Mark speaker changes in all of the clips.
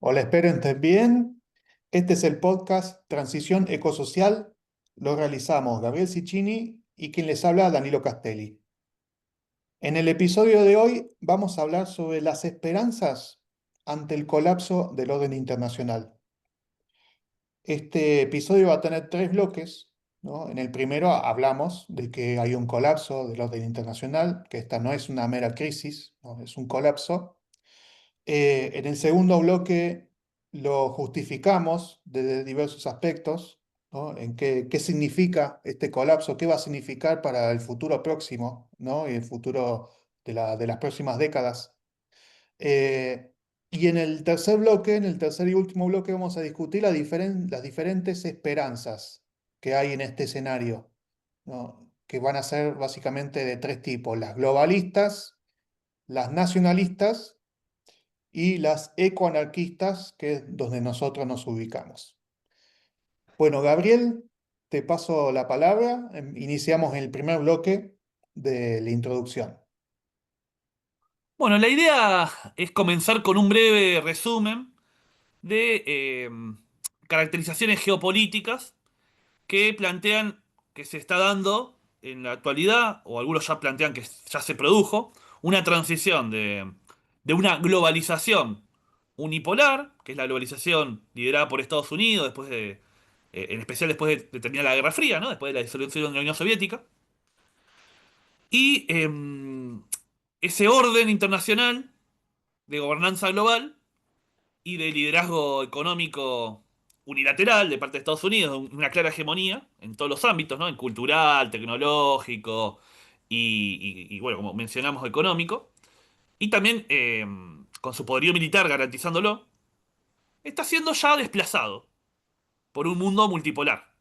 Speaker 1: Hola, espero estén bien. Este es el podcast Transición Ecosocial. Lo realizamos Gabriel Cicchini y quien les habla, Danilo Castelli. En el episodio de hoy vamos a hablar sobre las esperanzas ante el colapso del orden internacional. Este episodio va a tener tres bloques, ¿no? En el primero hablamos de que hay un colapso del orden internacional, que esta no es una mera crisis, ¿no? Es un colapso. En el segundo bloque lo justificamos desde diversos aspectos, ¿no? En qué significa este colapso, qué va a significar para el futuro próximo, ¿no? Y el futuro de las próximas décadas. Eh, y en el tercer bloque, en el tercer y último bloque, vamos a discutir las diferentes esperanzas que hay en este escenario, ¿no? Que van a ser básicamente de tres tipos: las globalistas, las nacionalistas y las ecoanarquistas, que es donde nosotros nos ubicamos. Bueno, Gabriel, te paso la palabra. Iniciamos el primer bloque de la introducción.
Speaker 2: Bueno, la idea es comenzar con un breve resumen de caracterizaciones geopolíticas que plantean que se está dando en la actualidad, o algunos ya plantean que ya se produjo, una transición de una globalización unipolar, que es la globalización liderada por Estados Unidos, en especial después de terminar la Guerra Fría, ¿no? Después de la disolución de la Unión Soviética, y ese orden internacional de gobernanza global y de liderazgo económico unilateral de parte de Estados Unidos, una clara hegemonía en todos los ámbitos, ¿no? En cultural, tecnológico bueno, como mencionamos, económico. Y también con su poderío militar garantizándolo, está siendo ya desplazado por un mundo multipolar.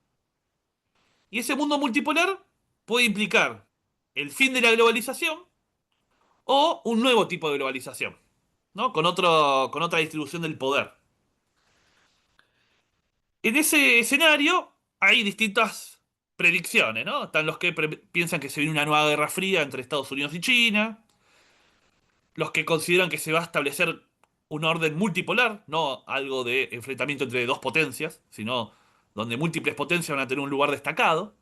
Speaker 2: Y ese mundo multipolar puede implicar el fin de la globalización o un nuevo tipo de globalización, ¿no? Con otra distribución del poder. En ese escenario hay distintas predicciones, ¿no? Están los que piensan que se viene una nueva guerra fría entre Estados Unidos y China, los que consideran que se va a establecer un orden multipolar, no algo de enfrentamiento entre dos potencias, sino donde múltiples potencias van a tener un lugar destacado,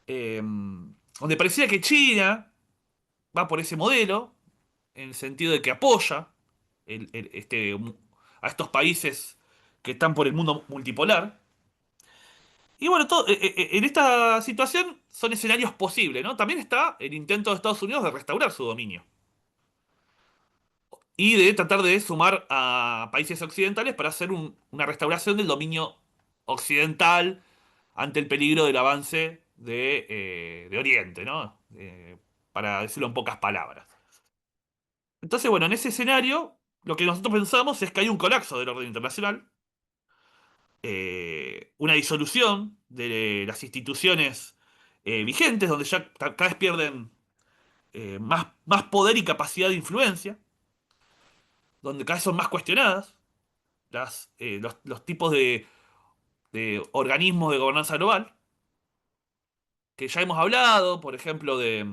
Speaker 2: donde parecía que China va por ese modelo, en el sentido de que apoya a estos países que están por el mundo multipolar. Y bueno, en esta situación son escenarios posibles, ¿no? También está el intento de Estados Unidos de restaurar su dominio y de tratar de sumar a países occidentales para hacer una restauración del dominio occidental ante el peligro del avance de Oriente, ¿no? Para decirlo en pocas palabras. Entonces, bueno, en ese escenario, lo que nosotros pensamos es que hay un colapso del orden internacional, una disolución de las instituciones vigentes, donde ya cada vez pierden más poder y capacidad de influencia, donde cada vez son más cuestionadas los tipos de organismos de gobernanza global, que ya hemos hablado, por ejemplo, de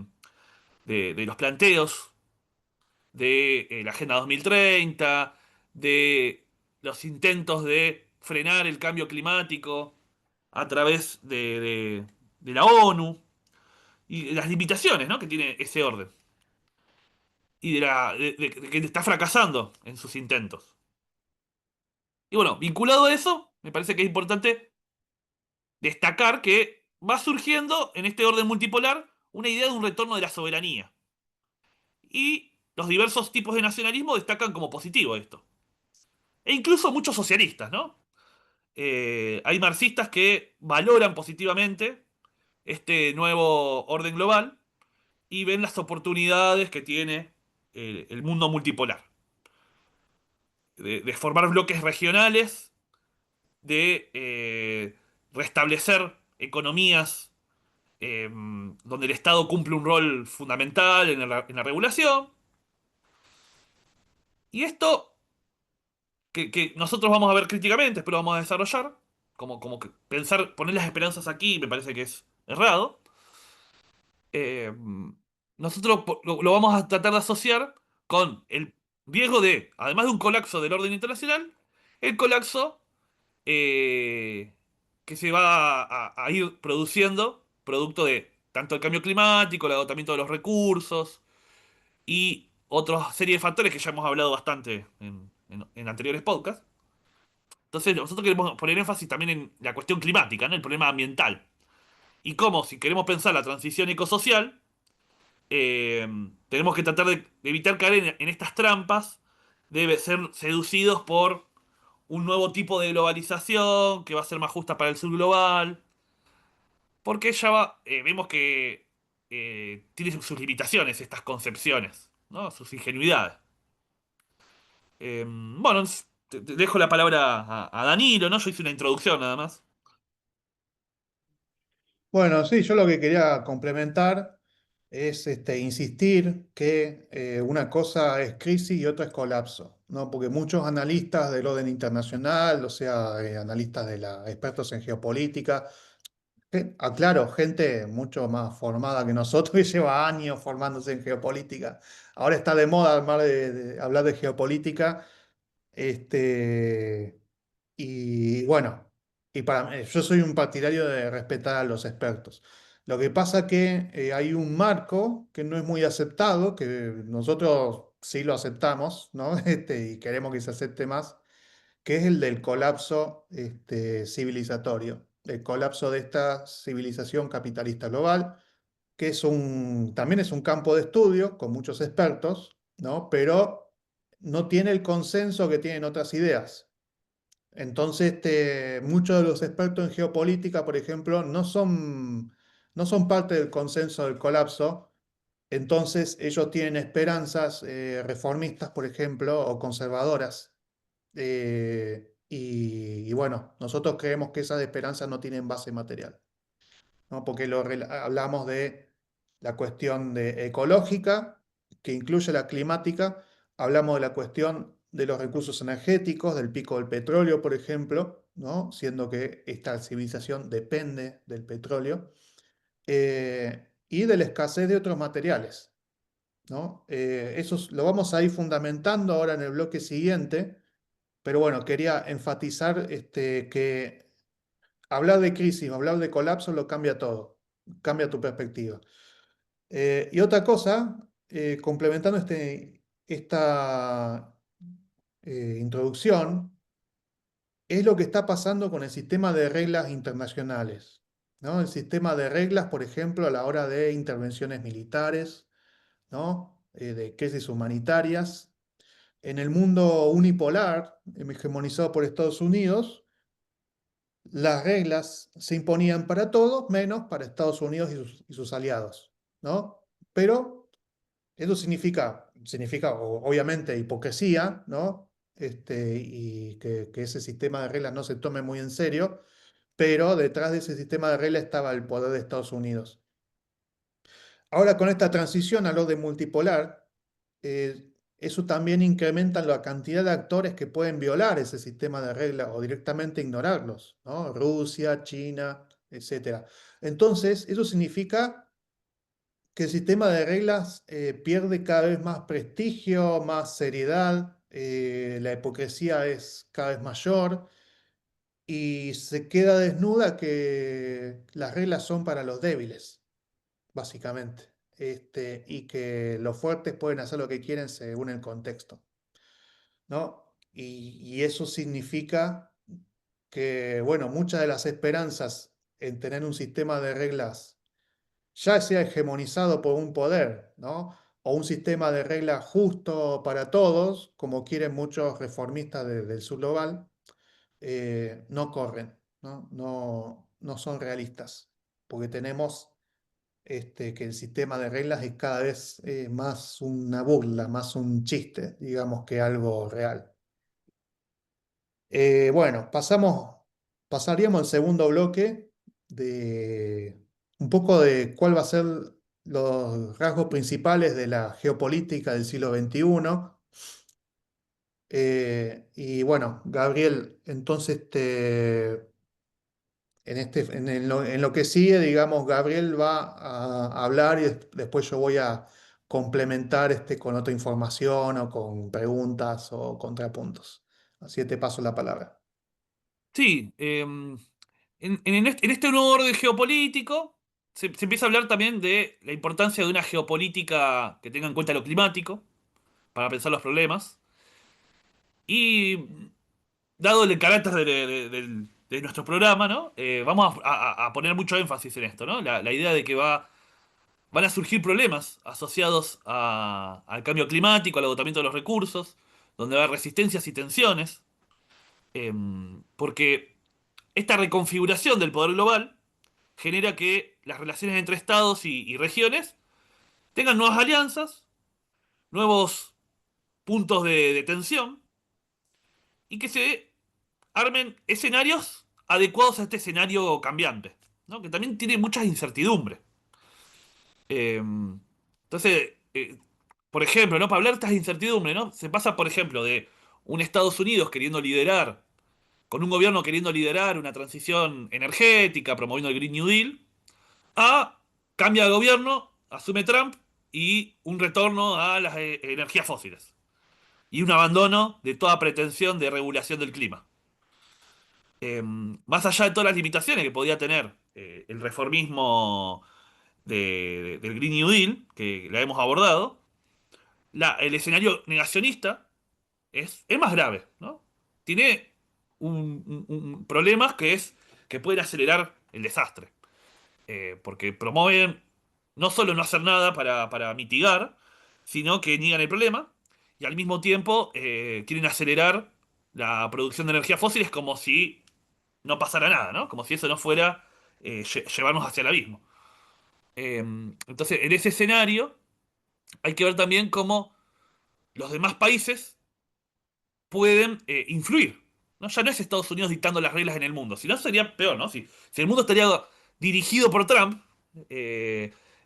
Speaker 2: los planteos de la Agenda 2030, de los intentos de frenar el cambio climático a través de la ONU y las limitaciones, ¿no? Que tiene ese orden y de que está fracasando en sus intentos. Y bueno, vinculado a eso, me parece que es importante destacar que va surgiendo en este orden multipolar una idea de un retorno de la soberanía. Y los diversos tipos de nacionalismo destacan como positivo esto. E incluso muchos socialistas, ¿no? Hay marxistas que valoran positivamente este nuevo orden global y ven las oportunidades que tiene el mundo multipolar. De formar bloques regionales, de restablecer economías donde el Estado cumple un rol fundamental en la regulación. Y esto que nosotros vamos a ver críticamente, pero vamos a desarrollar, como que pensar, poner las esperanzas aquí me parece que es errado. Eh, Nosotros lo vamos a tratar de asociar con el riesgo de, además de un colapso del orden internacional, el colapso eh, que se va a ir produciendo producto de tanto el cambio climático, el agotamiento de los recursos y otra serie de factores que ya hemos hablado bastante en anteriores podcasts. Entonces, nosotros queremos poner énfasis también en la cuestión climática, ¿no? El problema ambiental. Y cómo, si queremos pensar la transición ecosocial, eh, tenemos que tratar de evitar caer en estas trampas, debe ser seducidos por un nuevo tipo de globalización que va a ser más justa para el sur global, porque ya vemos que tiene sus limitaciones estas concepciones, ¿no? Sus ingenuidades. Bueno, te dejo la palabra a Danilo, ¿no? Yo hice una introducción nada más.
Speaker 1: Bueno, sí, yo lo que quería complementar es insistir que una cosa es crisis y otra es colapso, ¿no? Porque muchos analistas del orden internacional, o sea, analistas expertos en geopolítica, aclaro, gente mucho más formada que nosotros que lleva años formándose en geopolítica. Ahora está de moda hablar de geopolítica. Este, y bueno, yo soy un partidario de respetar a los expertos. Lo que pasa que hay un marco que no es muy aceptado, que nosotros sí lo aceptamos, ¿no? Y queremos que se acepte más, que es el del colapso civilizatorio, el colapso de esta civilización capitalista global, que también es un campo de estudio con muchos expertos, ¿no? Pero no tiene el consenso que tienen otras ideas. Entonces, muchos de los expertos en geopolítica, por ejemplo, no son parte del consenso del colapso. Entonces, ellos tienen esperanzas reformistas, por ejemplo, o conservadoras. Y bueno, nosotros creemos que esas esperanzas no tienen base material, ¿no? Porque hablamos de la cuestión ecológica, que incluye la climática, hablamos de la cuestión de los recursos energéticos, del pico del petróleo, por ejemplo, ¿no? Siendo que esta civilización depende del petróleo, y de la escasez de otros materiales, ¿no? Eso lo vamos a ir fundamentando ahora en el bloque siguiente, pero bueno, quería enfatizar que hablar de crisis, hablar de colapso lo cambia todo, cambia tu perspectiva. Y otra cosa, complementando esta introducción, es lo que está pasando con el sistema de reglas internacionales, ¿no? El sistema de reglas, por ejemplo, a la hora de intervenciones militares, ¿no? De crisis humanitarias. En el mundo unipolar, hegemonizado por Estados Unidos, las reglas se imponían para todos, menos para Estados Unidos y sus aliados, ¿no? Pero eso significa obviamente hipocresía, ¿no? Y que ese sistema de reglas no se tome muy en serio, pero detrás de ese sistema de reglas estaba el poder de Estados Unidos. Ahora con esta transición al orden multipolar, eso también incrementa la cantidad de actores que pueden violar ese sistema de reglas o directamente ignorarlos, ¿no? Rusia, China, etcétera. Entonces, eso significa que el sistema de reglas pierde cada vez más prestigio, más seriedad, la hipocresía es cada vez mayor y se queda desnuda que las reglas son para los débiles, básicamente, y que los fuertes pueden hacer lo que quieren según el contexto, ¿no? Y eso significa que, bueno, muchas de las esperanzas en tener un sistema de reglas ya sea hegemonizado por un poder, ¿no? O un sistema de reglas justo para todos, como quieren muchos reformistas del sur global, no corren, ¿no? No son realistas, porque tenemos que el sistema de reglas es cada vez más una burla, más un chiste, digamos, que algo real. Bueno, pasaríamos al segundo bloque de un poco de cuál va a ser los rasgos principales de la geopolítica del siglo XXI. Y bueno, Gabriel, entonces en lo que sigue, digamos, Gabriel va a hablar y después yo voy a complementar con otra información o con preguntas o contrapuntos. Así que te paso la palabra.
Speaker 2: Sí, en este nuevo orden geopolítico se empieza a hablar también de la importancia de una geopolítica que tenga en cuenta lo climático para pensar los problemas. Y dado el carácter de nuestro programa, ¿no? Vamos a poner mucho énfasis en esto, ¿no? La idea de que van a surgir problemas asociados al cambio climático, al agotamiento de los recursos, donde va a haber resistencias y tensiones, porque esta reconfiguración del poder global genera que las relaciones entre estados y regiones tengan nuevas alianzas, nuevos puntos de tensión, y que se armen escenarios adecuados a este escenario cambiante, ¿no? Que también tiene muchas incertidumbres. Entonces, por ejemplo, ¿no? Para hablar de estas incertidumbres, ¿no? Se pasa, por ejemplo, de un Estados Unidos queriendo liderar, con un gobierno queriendo liderar una transición energética, promoviendo el Green New Deal, a cambia de gobierno, asume Trump y un retorno a las energías fósiles. Y un abandono de toda pretensión de regulación del clima. Más allá de todas las limitaciones que podía tener el reformismo del Green New Deal, que la hemos abordado, el escenario negacionista es más grave, ¿no? Tiene un problemas que es que pueden acelerar el desastre, porque promueven no solo no hacer nada para mitigar, sino que niegan el problema y al mismo tiempo quieren acelerar la producción de energías fósiles como si no pasara nada, ¿no? Como si eso no fuera llevarnos hacia el abismo. Entonces, en ese escenario hay que ver también cómo los demás países pueden influir, ¿no? Ya no es Estados Unidos dictando las reglas en el mundo, si no sería peor, ¿no? Si el mundo estaría dirigido por Trump,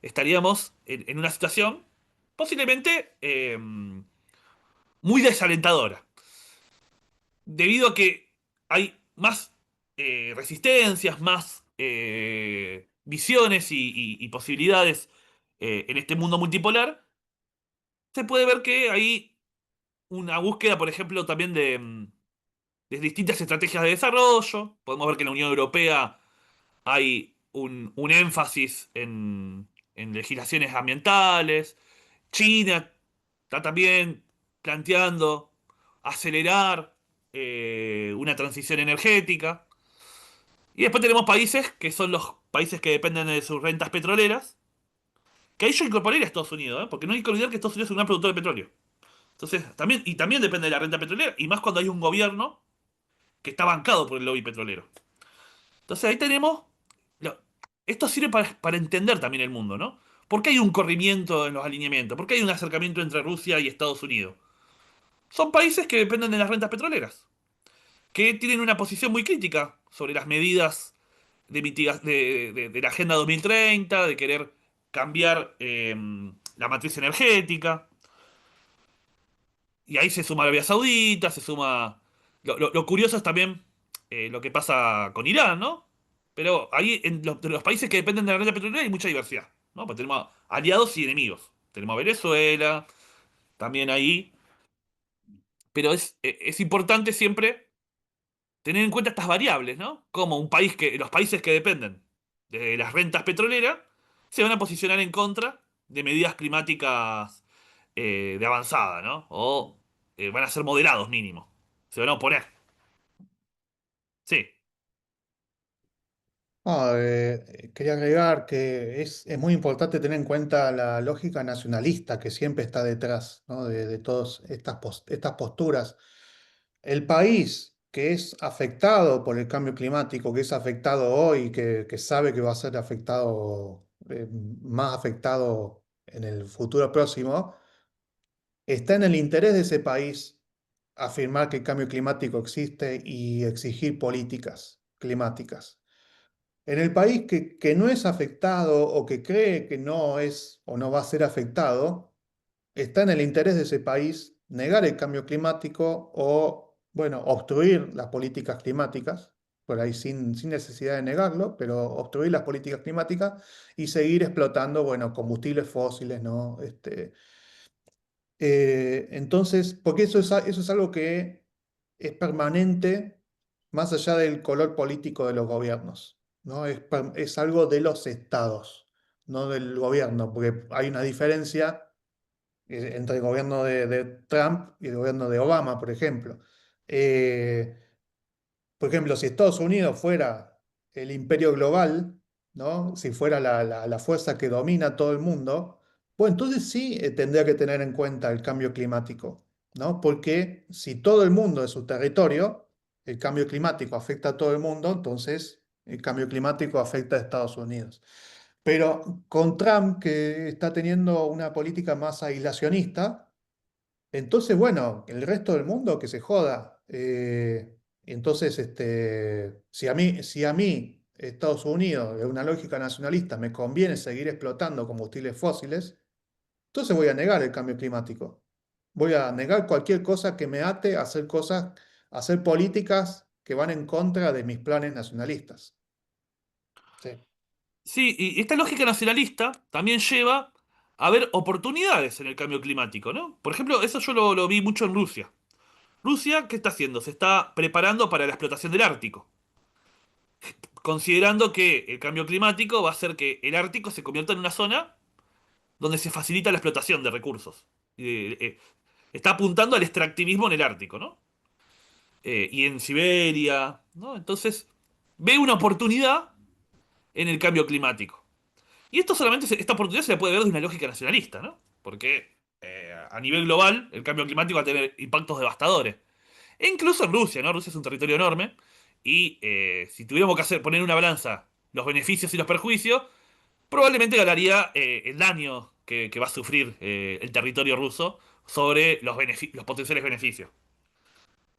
Speaker 2: estaríamos en una situación posiblemente muy desalentadora, debido a que hay más resistencias, más visiones y posibilidades en este mundo multipolar. Se puede ver que hay una búsqueda, por ejemplo, también de distintas estrategias de desarrollo. Podemos ver que en la Unión Europea hay un énfasis en legislaciones ambientales. China está también planteando acelerar una transición energética. Y después tenemos países que son los países que dependen de sus rentas petroleras. Que ahí yo incorporaría a Estados Unidos, ¿eh? Porque no hay que olvidar que Estados Unidos es un gran productor de petróleo. Entonces, también depende de la renta petrolera, y más cuando hay un gobierno que está bancado por el lobby petrolero. Entonces ahí tenemos. lo- Esto sirve para entender también el mundo, ¿no? ¿Por qué hay un corrimiento en los alineamientos? ¿Por qué hay un acercamiento entre Rusia y Estados Unidos? Son países que dependen de las rentas petroleras, que tienen una posición muy crítica sobre las medidas de la Agenda 2030, de querer cambiar la matriz energética. Y ahí se suma Arabia Saudita, se suma. Lo curioso es también lo que pasa con Irán, ¿no? Pero ahí, de los países que dependen de la renta petrolera, hay mucha diversidad, ¿no? Porque tenemos aliados y enemigos. Tenemos a Venezuela, también ahí. Pero es importante siempre tener en cuenta estas variables, ¿no? Como los países que dependen de las rentas petroleras se van a posicionar en contra de medidas climáticas de avanzada, ¿no? O van a ser moderados mínimo. Se van a oponer. Sí,
Speaker 1: Quería agregar que es muy importante tener en cuenta la lógica nacionalista que siempre está detrás, ¿no? De todas estas posturas. El país que es afectado por el cambio climático, que es afectado hoy, que sabe que va a ser afectado, más afectado en el futuro próximo, está en el interés de ese país afirmar que el cambio climático existe y exigir políticas climáticas. En el país que no es afectado o que cree que no es o no va a ser afectado, está en el interés de ese país negar el cambio climático o, bueno, obstruir las políticas climáticas, por ahí sin necesidad de negarlo, pero obstruir las políticas climáticas y seguir explotando, bueno, combustibles fósiles, ¿no? Entonces, porque eso es algo que es permanente más allá del color político de los gobiernos, ¿no? Es algo de los estados, no del gobierno, porque hay una diferencia entre el gobierno de Trump y el gobierno de Obama, por ejemplo. Eh, por ejemplo, si Estados Unidos fuera el imperio global, ¿no? Si fuera la fuerza que domina todo el mundo, pues entonces sí tendría que tener en cuenta el cambio climático, ¿no? Porque si todo el mundo es su territorio, el cambio climático afecta a todo el mundo, entonces el cambio climático afecta a Estados Unidos. Pero con Trump, que está teniendo una política más aislacionista, entonces, bueno, el resto del mundo que se joda. Entonces, si a mí, Estados Unidos, de una lógica nacionalista, me conviene seguir explotando combustibles fósiles, entonces voy a negar el cambio climático. Voy a negar cualquier cosa que me ate a hacer cosas, a hacer políticas que van en contra de mis planes nacionalistas. Sí.
Speaker 2: Sí, y esta lógica nacionalista también lleva a ver oportunidades en el cambio climático, ¿no? Por ejemplo, eso yo lo vi mucho en Rusia. Rusia, ¿qué está haciendo? Se está preparando para la explotación del Ártico, considerando que el cambio climático va a hacer que el Ártico se convierta en una zona donde se facilita la explotación de recursos. Está apuntando al extractivismo en el Ártico, ¿no? Y en Siberia, ¿no? Entonces, ve una oportunidad en el cambio climático. Y esto solamente, esta oportunidad se la puede ver desde una lógica nacionalista, ¿no? Porque a nivel global el cambio climático va a tener impactos devastadores. E incluso en Rusia, ¿no? Rusia es un territorio enorme y si tuviéramos que poner en una balanza los beneficios y los perjuicios, probablemente ganaría el daño que va a sufrir el territorio ruso sobre los potenciales beneficios.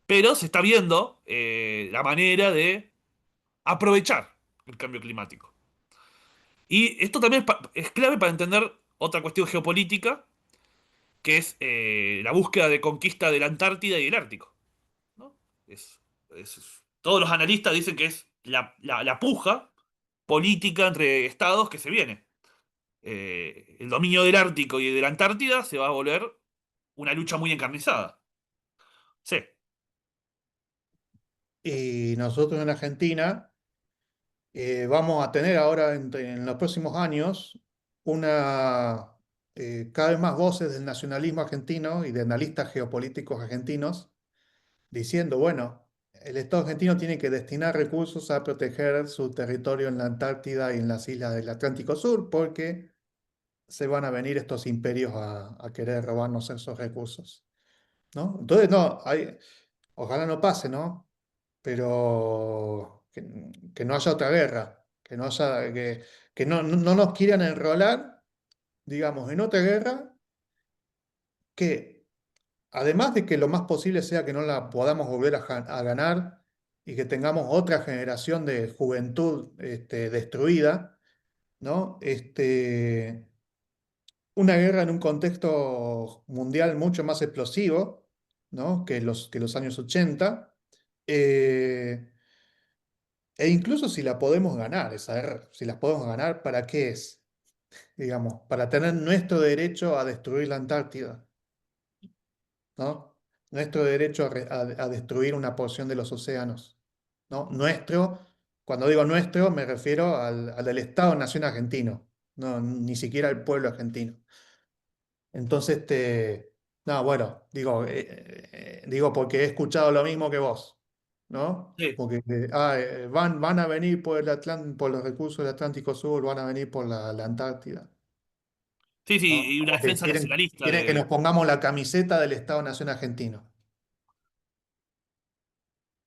Speaker 2: Pero se está viendo la manera de aprovechar el cambio climático. Y esto también es clave para entender otra cuestión geopolítica, que es la búsqueda de conquista de la Antártida y el Ártico, ¿no? Es, todos los analistas dicen que es la puja política entre estados que se viene. El dominio del Ártico y de la Antártida se va a volver una lucha muy encarnizada. Sí,
Speaker 1: Y nosotros en Argentina vamos a tener ahora en los próximos años cada vez más voces del nacionalismo argentino y de analistas geopolíticos argentinos diciendo, bueno, el Estado argentino tiene que destinar recursos a proteger su territorio en la Antártida y en las islas del Atlántico Sur porque se van a venir estos imperios a querer robarnos esos recursos, ¿no? Entonces, no, ojalá no pase, ¿no? Pero que no haya otra guerra, que no nos quieran enrolar, digamos, en otra guerra que, además de que lo más posible sea que no la podamos volver a ganar y que tengamos otra generación de juventud destruida, ¿no? Una guerra en un contexto mundial mucho más explosivo, ¿no? que los años 80. eh, E incluso si la podemos ganar, esa guerra, si las podemos ganar, ¿para qué es? Digamos, para tener nuestro derecho a destruir la Antártida, ¿no? Nuestro derecho a destruir una porción de los océanos, ¿no? Cuando digo nuestro, me refiero al del Estado-Nación argentino, no, ni siquiera al pueblo argentino. Entonces, no, bueno, digo porque he escuchado lo mismo que vos, ¿no?
Speaker 2: sí.
Speaker 1: Porque van a venir por los recursos del Atlántico Sur, van a venir por la Antártida,
Speaker 2: Sí,
Speaker 1: ¿no?
Speaker 2: sí, y una
Speaker 1: Como que
Speaker 2: defensa
Speaker 1: quieren,
Speaker 2: nacionalista
Speaker 1: quieren que nos
Speaker 2: de...
Speaker 1: pongamos la camiseta del Estado-Nación argentino.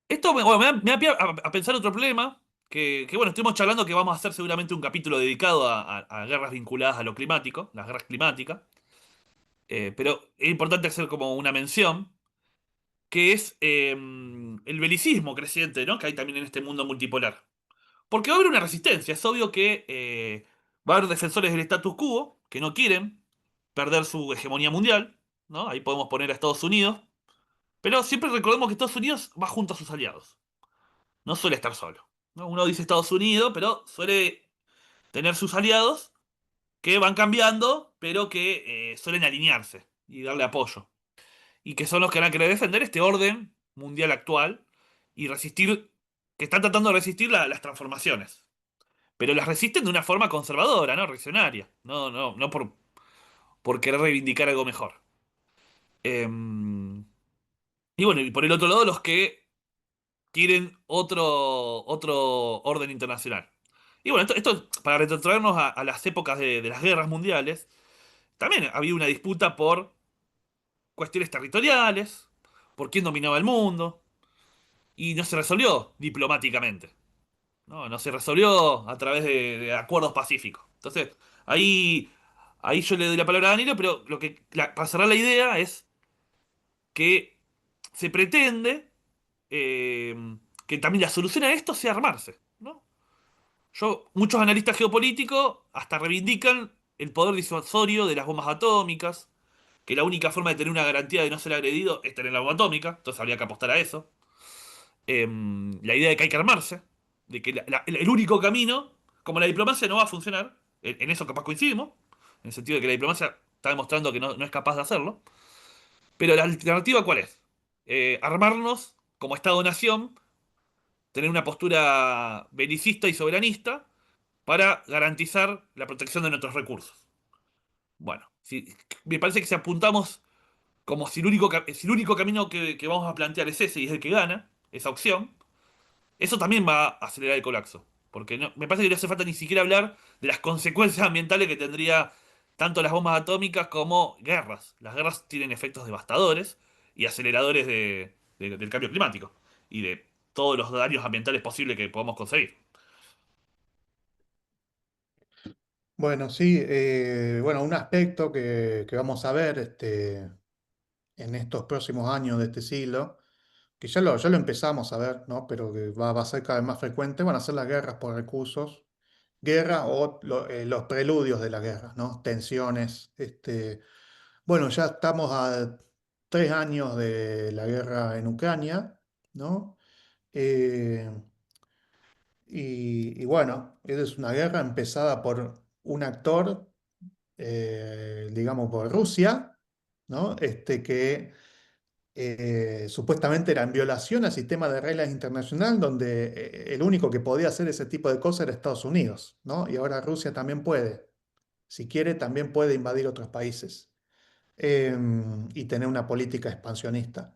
Speaker 2: Esto bueno, me da pie a pensar otro problema, bueno, estuvimos charlando que vamos a hacer seguramente un capítulo dedicado a guerras vinculadas a lo climático, las guerras climáticas. Pero es importante hacer como una mención, que es el belicismo creciente, ¿no? Que hay también en este mundo multipolar. Porque va a haber una resistencia. Es obvio que va a haber defensores del status quo que no quieren perder su hegemonía mundial, ¿no? Ahí podemos poner a Estados Unidos. Pero siempre recordemos que Estados Unidos va junto a sus aliados. no suele estar solo. ¿No? Uno dice Estados Unidos, pero suele tener sus aliados que van cambiando, pero que suelen alinearse y darle apoyo. Y que son los que van a querer defender este orden mundial actual y resistir, que están tratando de resistir las transformaciones. Pero las resisten de una forma conservadora, ¿no? Reaccionaria. No por querer reivindicar algo mejor. Em, y bueno, y por el otro lado, los que quieren otro orden internacional. Y bueno, esto para retrotraernos a las épocas de las guerras mundiales, también había una disputa por cuestiones territoriales, por quién dominaba el mundo, y no se resolvió diplomáticamente. No se resolvió a través de acuerdos pacíficos. Entonces, ahí, ahí yo le doy la palabra a Danilo, pero para cerrar la idea es que se pretende eh, que también la solución a esto sea armarse, ¿no? Muchos analistas geopolíticos hasta reivindican el poder disuasorio de las bombas atómicas, que la única forma de tener una garantía de no ser agredido es tener la bomba atómica, entonces habría que apostar a eso. La idea de que hay que armarse, de que el único camino, como la diplomacia no va a funcionar, en eso capaz coincidimos, en el sentido de que la diplomacia está demostrando que no es capaz de hacerlo, pero la alternativa ¿cuál es? Armarnos como Estado-nación, tener una postura belicista y soberanista para garantizar la protección de nuestros recursos. Bueno, me parece que si apuntamos como si el único camino que vamos a plantear es ese y es el que gana, esa opción, eso también va a acelerar el colapso. Porque me parece que no hace falta ni siquiera hablar de las consecuencias ambientales que tendría tanto las bombas atómicas como guerras. Las guerras tienen efectos devastadores y aceleradores del cambio climático y de todos los daños ambientales posibles que podamos conseguir.
Speaker 1: Bueno, sí, bueno, un aspecto que vamos a ver en estos próximos años de este siglo, que ya lo empezamos a ver, ¿no? Pero que va a ser cada vez más frecuente, van a ser las guerras por recursos, guerra o los preludios de la guerra, ¿no? Tensiones. Bueno, ya estamos a 3 años de la guerra en Ucrania, ¿no? Eh, y bueno, esa es una guerra empezada por un actor, digamos, por Rusia, ¿no? Que supuestamente era en violación al sistema de reglas internacional, donde el único que podía hacer ese tipo de cosas era Estados Unidos, ¿no? Y ahora Rusia también puede, si quiere, también puede invadir otros países y tener una política expansionista.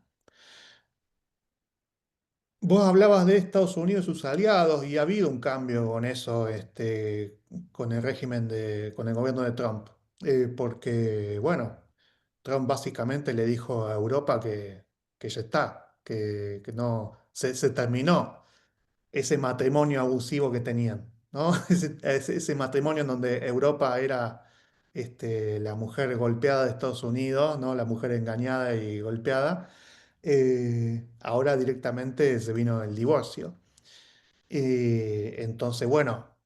Speaker 1: Vos hablabas de Estados Unidos y sus aliados y ha habido un cambio con eso, con el régimen con el gobierno de Trump. Porque, bueno, Trump básicamente le dijo a Europa que ya está, que no, se terminó ese matrimonio abusivo que tenían, ¿no? Ese matrimonio en donde Europa era la mujer golpeada de Estados Unidos, ¿no? La mujer engañada y golpeada. Ahora directamente se vino el divorcio. Entonces, bueno,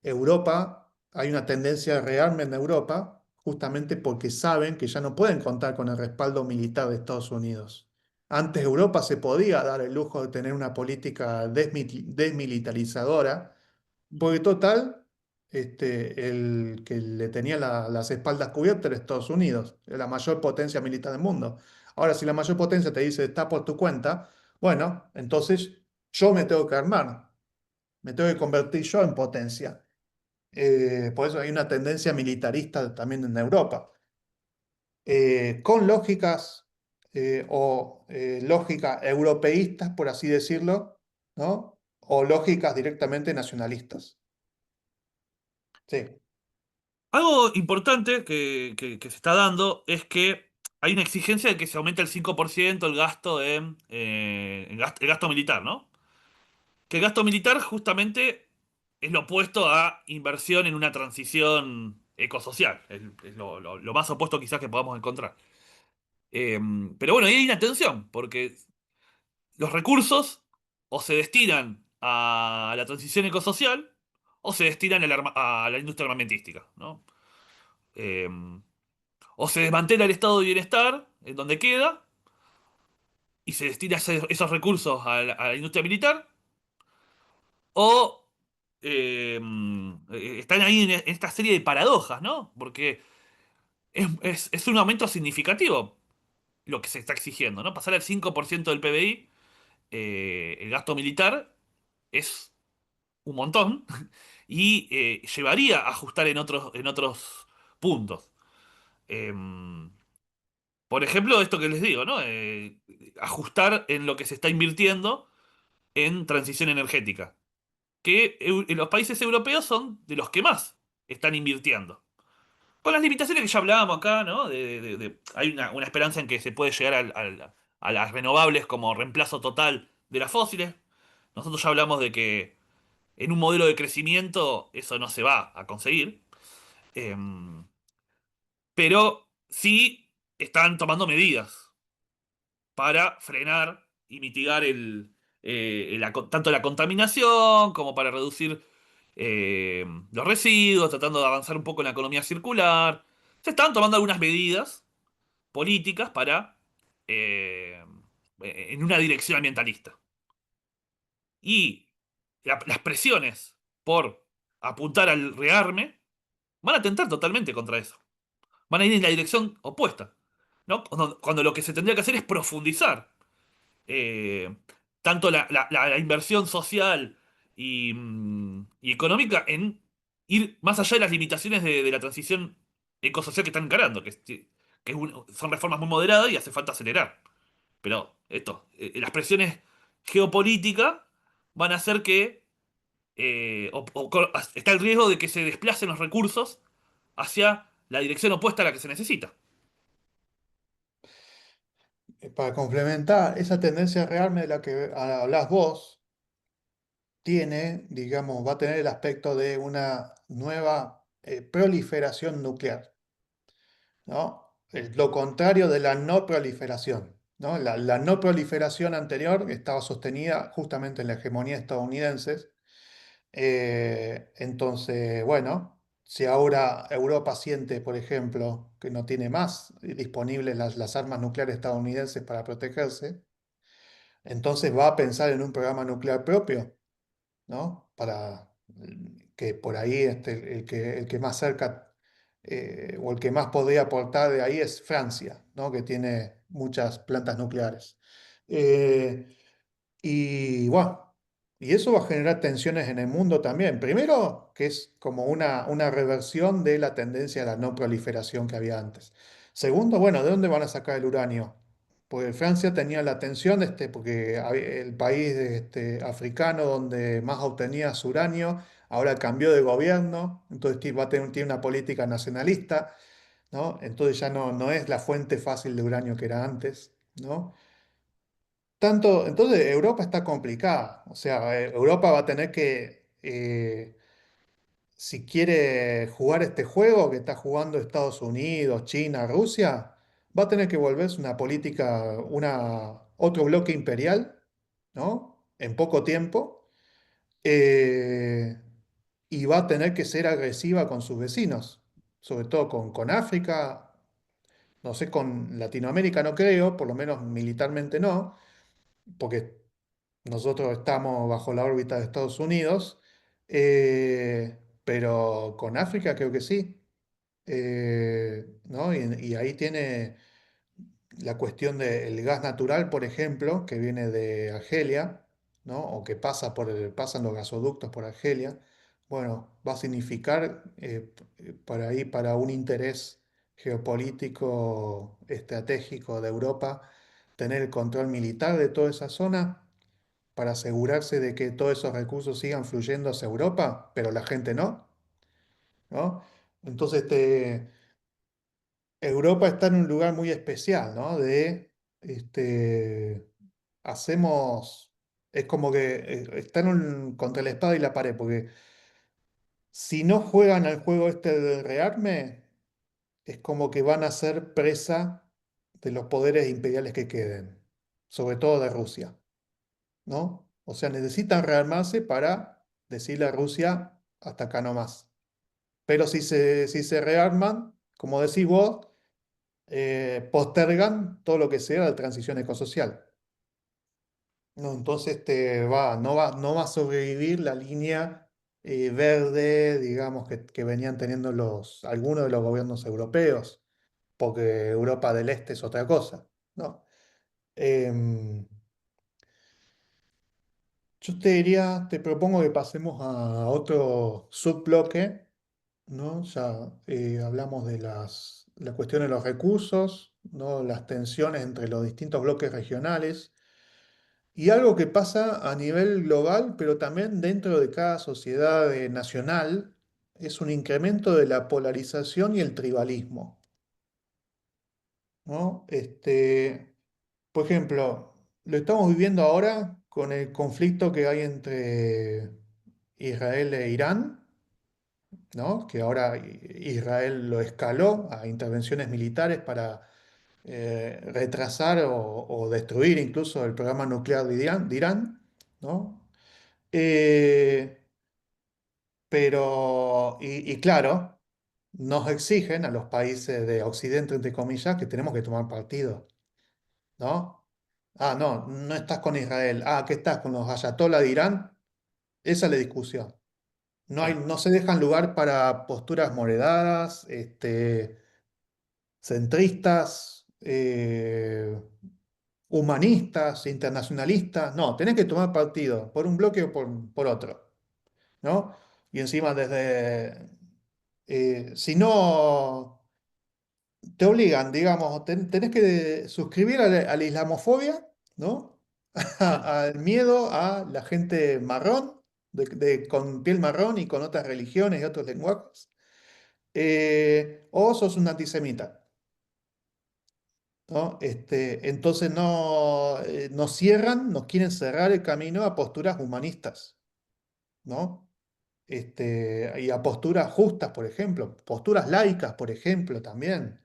Speaker 1: Europa, hay una tendencia real en Europa, justamente porque saben que ya no pueden contar con el respaldo militar de Estados Unidos. Antes Europa se podía dar el lujo de tener una política desmilitarizadora, porque total, el que le tenía las espaldas cubiertas era Estados Unidos, la mayor potencia militar del mundo. Ahora, si la mayor potencia te dice está por tu cuenta, bueno, entonces yo me tengo que armar, me tengo que convertir yo en potencia. Por eso hay una tendencia militarista también en Europa, con lógicas lógicas europeístas, por así decirlo, ¿no? O lógicas directamente nacionalistas. Sí.
Speaker 2: Algo importante que se está dando es que hay una exigencia de que se aumente el 5% el gasto el gasto militar, ¿no? Que el gasto militar justamente es lo opuesto a inversión en una transición ecosocial. Es lo más opuesto quizás que podamos encontrar. Eh, pero bueno, ahí hay una tensión, porque los recursos o se destinan a la transición ecosocial o se destinan a la industria armamentística, ¿no? O se desmantela el estado de bienestar en donde queda y se destina esos recursos a la industria militar, o están ahí en esta serie de paradojas, ¿no? Porque es un aumento significativo lo que se está exigiendo, ¿no? Pasar al 5% del PBI, el gasto militar, es un montón y llevaría a ajustar en otros puntos. Em, por ejemplo, esto que les digo, ¿no? Ajustar en lo que se está invirtiendo en transición energética, que en los países europeos son de los que más están invirtiendo. Con las limitaciones que ya hablábamos acá, ¿no? Hay una esperanza en que se puede llegar a las renovables como reemplazo total de las fósiles. Nosotros ya hablamos de que en un modelo de crecimiento eso no se va a conseguir. Em, pero sí están tomando medidas para frenar y mitigar tanto la contaminación como para reducir los residuos, tratando de avanzar un poco en la economía circular. Se están tomando algunas medidas políticas para eh, en una dirección ambientalista. Y las presiones por apuntar al rearme van a tentar totalmente contra eso. Van a ir en la dirección opuesta, ¿no? Cuando lo que se tendría que hacer es profundizar eh, tanto la inversión social y económica en ir más allá de las limitaciones de la transición ecosocial que están encarando, son reformas muy moderadas y hace falta acelerar. Pero las presiones geopolíticas van a hacer que está el riesgo de que se desplacen los recursos hacia la dirección opuesta a la que se necesita.
Speaker 1: Para complementar, esa tendencia real de la que hablas vos tiene, digamos, va a tener el aspecto de una nueva proliferación nuclear, ¿no? Es lo contrario de la no proliferación, ¿no? La no proliferación anterior estaba sostenida justamente en la hegemonía estadounidense. Entonces, bueno, si ahora Europa siente, por ejemplo, que no tiene más disponibles las armas nucleares estadounidenses para protegerse, entonces va a pensar en un programa nuclear propio, ¿no? Para que por ahí el que más cerca o el que más podría aportar de ahí es Francia, ¿no? Que tiene muchas plantas nucleares. Eh, y bueno, y eso va a generar tensiones en el mundo también. Primero, que es como una reversión de la tendencia a la no proliferación que había antes. Segundo, bueno, ¿de dónde van a sacar el uranio? Porque Francia tenía la tensión, porque el país africano donde más obtenía su uranio, ahora cambió de gobierno, entonces tiene una política nacionalista, ¿no? Entonces ya no es la fuente fácil de uranio que era antes, ¿no? Entonces Europa está complicada. O sea, Europa va a tener que, si quiere jugar este juego que está jugando Estados Unidos, China, Rusia, va a tener que volverse una política, otro bloque imperial, ¿no? En poco tiempo. eh, y va a tener que ser agresiva con sus vecinos, sobre todo con África, no sé, con Latinoamérica no creo, por lo menos militarmente no, porque nosotros estamos bajo la órbita de Estados Unidos, pero con África creo que sí. ¿No? Y ahí tiene la cuestión del gas natural, por ejemplo, que viene de Argelia, ¿no? O que pasan los gasoductos por Argelia. Bueno, va a significar para ahí, para un interés geopolítico estratégico de Europa, tener el control militar de toda esa zona para asegurarse de que todos esos recursos sigan fluyendo hacia Europa, pero la gente no, ¿no? Entonces, Europa está en un lugar muy especial, ¿no? Este, hacemos, es como que está contra la espada y la pared, porque si no juegan al juego este del rearme, es como que van a ser presa de los poderes imperiales que queden, sobre todo de Rusia, ¿no? O sea, necesitan rearmarse para decirle a Rusia, hasta acá no más. Pero si se rearman, como decís vos, postergan todo lo que sea la transición ecosocial. No, entonces no va a sobrevivir la línea verde, digamos, que venían teniendo algunos de los gobiernos europeos, porque Europa del Este es otra cosa, ¿no? Em, yo te propongo que pasemos a otro subbloque, ¿no? Ya hablamos de la cuestión de los recursos, ¿no? Las tensiones entre los distintos bloques regionales. Y algo que pasa a nivel global, pero también dentro de cada sociedad nacional, es un incremento de la polarización y el tribalismo, ¿no? Por ejemplo, lo estamos viviendo ahora con el conflicto que hay entre Israel e Irán, ¿no? Que ahora Israel lo escaló a intervenciones militares para retrasar o destruir incluso el programa nuclear de Irán, ¿no? Eh, y claro, nos exigen a los países de Occidente, entre comillas, que tenemos que tomar partido, ¿no? Ah, no, no estás con Israel. Ah, ¿qué estás con los ayatolás de Irán? Esa es la discusión.
Speaker 2: Claro.
Speaker 1: No se dejan lugar para posturas moderadas, centristas, humanistas, internacionalistas. No, tenés que tomar partido por un bloque o por otro, ¿no? Y encima si no te obligan, digamos, tenés que suscribir a la islamofobia, ¿no?
Speaker 2: Mm.
Speaker 1: Al miedo a la gente marrón, con piel marrón y con otras religiones y otros lenguajes. O sos un antisemita, ¿no? Entonces nos cierran, nos quieren cerrar el camino a posturas humanistas, ¿no? Y a posturas justas, por ejemplo, posturas laicas, por ejemplo, también.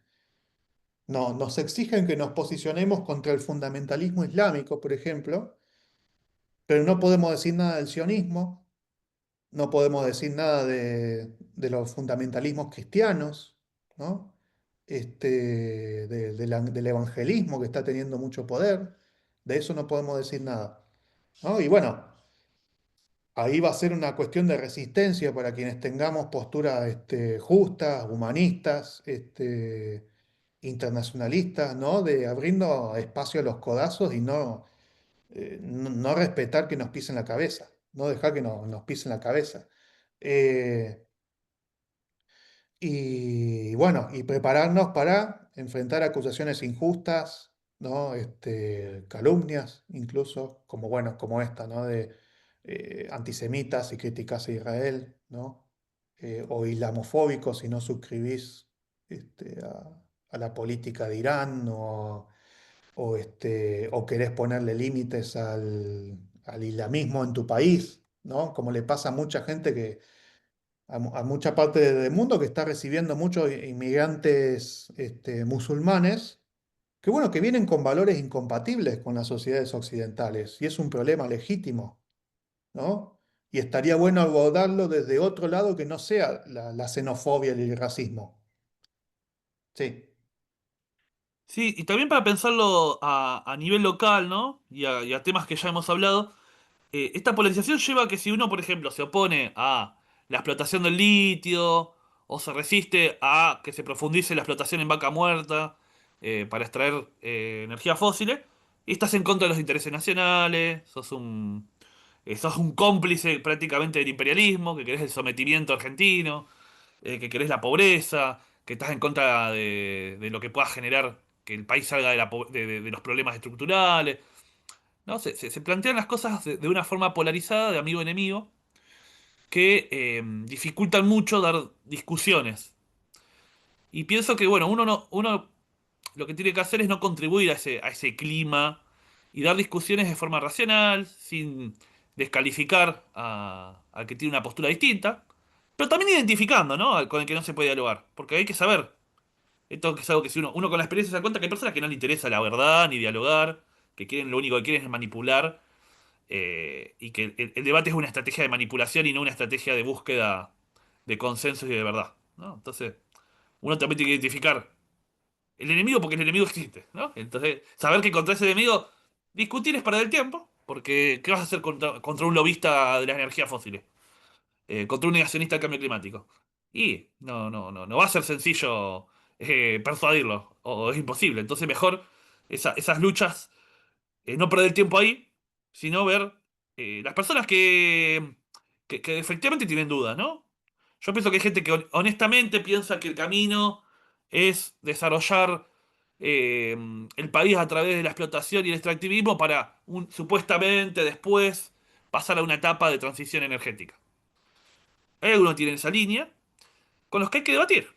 Speaker 1: No, nos exigen que nos posicionemos contra el fundamentalismo islámico, por ejemplo, pero no podemos decir nada del sionismo, no podemos decir nada de los fundamentalismos cristianos, ¿no? Del evangelismo que está teniendo mucho poder, de eso no podemos decir nada, ¿no? Y bueno, ahí va a ser una cuestión de resistencia para quienes tengamos posturas justas, humanistas, internacionalistas, ¿no? De abriendo espacio a los codazos y no respetar que nos pisen la cabeza, no dejar que nos pisen la cabeza. Eh, y bueno, y prepararnos para enfrentar acusaciones injustas, ¿no? Calumnias, incluso, como, bueno, como esta, ¿no? De antisemitas y críticas a Israel, ¿no? O islamofóbicos si no suscribís a la política de Irán o querés ponerle límites al islamismo en tu país, ¿no? Como le pasa a mucha gente a mucha parte del mundo que está recibiendo muchos inmigrantes musulmanes, que bueno, que vienen con valores incompatibles con las sociedades occidentales, y es un problema legítimo, ¿no? Y estaría bueno abordarlo desde otro lado que no sea la xenofobia y el racismo. Sí,
Speaker 2: Sí, y también para pensarlo a nivel local, ¿no? Y a temas que ya hemos hablado, esta polarización lleva a que si uno, por ejemplo, se opone a la explotación del litio o se resiste a que se profundice la explotación en vaca muerta para extraer energías fósiles, y estás en contra de los intereses nacionales, sos un cómplice prácticamente del imperialismo, que querés el sometimiento argentino, que querés la pobreza, que estás en contra de lo que pueda generar que el país salga de los problemas estructurales. ¿No? Se plantean las cosas de una forma polarizada, de amigo-enemigo, que dificultan mucho dar discusiones. Y pienso que, bueno, uno lo que tiene que hacer es no contribuir a ese clima y dar discusiones de forma racional, sin descalificar al que tiene una postura distinta, pero también identificando, ¿no? Con el que no se puede dialogar. Porque hay que saber, esto es algo que si uno con la experiencia se da cuenta que hay personas que no le interesa la verdad ni dialogar, que lo único que quieren es manipular y que el debate es una estrategia de manipulación y no una estrategia de búsqueda de consensos y de verdad, ¿no? Entonces, uno también tiene que identificar el enemigo porque el enemigo existe, ¿no? Entonces, saber que contra ese enemigo discutir es perder el tiempo Porque, ¿qué vas a hacer contra un lobista de las energías fósiles? Contra un negacionista del cambio climático. Y no va a ser sencillo persuadirlo, o es imposible. Entonces, mejor esas luchas, no perder tiempo ahí, sino ver las personas que efectivamente tienen dudas, ¿no? Yo pienso que hay gente que honestamente piensa que el camino es desarrollar eh, el país a través de la explotación y el extractivismo para supuestamente después pasar a una etapa de transición energética. Hay algunos que tienen esa línea con los que hay que debatir,